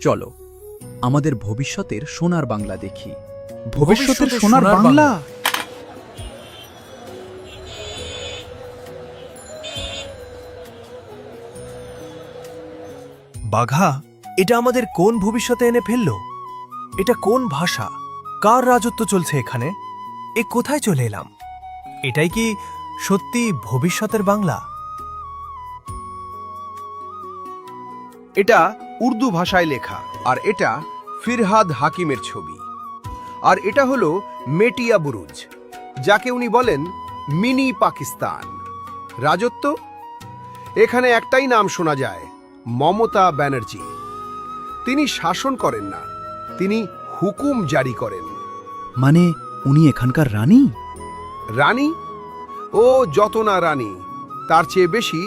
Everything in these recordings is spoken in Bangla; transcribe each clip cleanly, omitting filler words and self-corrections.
চলো আমাদের ভবিষ্যতের সোনার বাংলা দেখি। ভবিষ্যতের সোনার বাংলা? বাঘা, এটা আমাদের কোন ভবিষ্যতে এনে ফেলল? এটা কোন ভাষা? কার রাজত্ব চলছে এখানে? এ কোথায় চলে এলাম? এটাই কি সত্যি ভবিষ্যতের বাংলা? এটা উর্দু ভাষায় লেখা, আর এটা ফিরহাদ হাকিমের ছবি। আর এটা হলো মেটিয়া বুরুজ, যাকে উনি বলেন মিনি পাকিস্তান। রাজত্ব? এখানে একটাই নাম শোনা যায়, মমতা ব্যানার্জি। তিনি শাসন করেন না, তিনি হুকুম জারি করেন। মানে উনি এখানকার রানী? রানী? ও যত না রানী, তার চেয়ে বেশি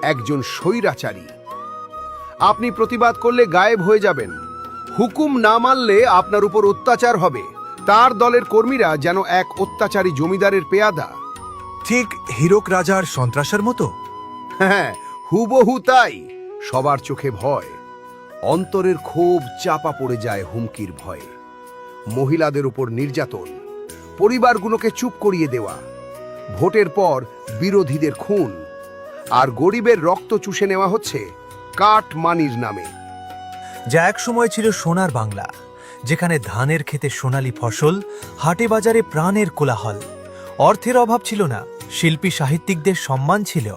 একজন স্বৈরাচারী। আপনি প্রতিবাদ করলে গায়েব হয়ে যাবেন, হুকুম না মানলে আপনার উপর অত্যাচার হবে। তার দলের কর্মীরা যেন এক অত্যাচারী জমিদারের পেয়াদা। ঠিক হীরক রাজার সন্ত্রাসের মতো? হ্যাঁ, হুবহু তাই। সবার চোখে ভয়, অন্তরের ক্ষোভ চাপা পড়ে যায় হুমকির ভয়ে। মহিলাদের উপর নির্যাতন, পরিবারগুলোকে চুপ করিয়ে দেওয়া, ভোটের পর বিরোধীদের খুন, আর গরিবের রক্ত চুষে নেওয়া হচ্ছে কাঠ মানির নামে। যা এক সময় ছিল সোনার বাংলা, যেখানে ধানের ক্ষেতে সোনালী ফসল, হাটে বাজারে প্রাণের কোলাহল। অর্থের অভাব ছিল না, শিল্পী সাহিত্যিকদের সম্মান ছিল।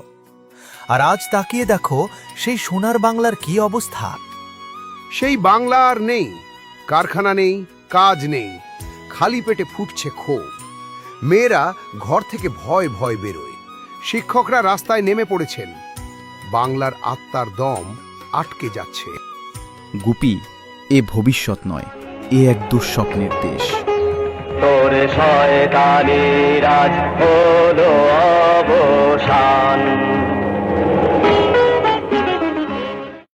আর আজ তাকিয়ে দেখো সেই সোনার বাংলার কি অবস্থা। সেই বাংলা আর নেই, কারখানা নেই, কাজ নেই, খালি পেটে ফুটছে ক্ষোভ। মেয়েরা ঘর থেকে ভয় ভয় বেরোয়, শিক্ষকরা রাস্তায় নেমে পড়েছেন। বাংলার আত্মার দম আটকে যাচ্ছে। গুপি, এ ভবিষ্যৎ নয়, এ এক দুঃস্বপ্নের দেশ। তোর শয়তানি রাজ হলো অবসান।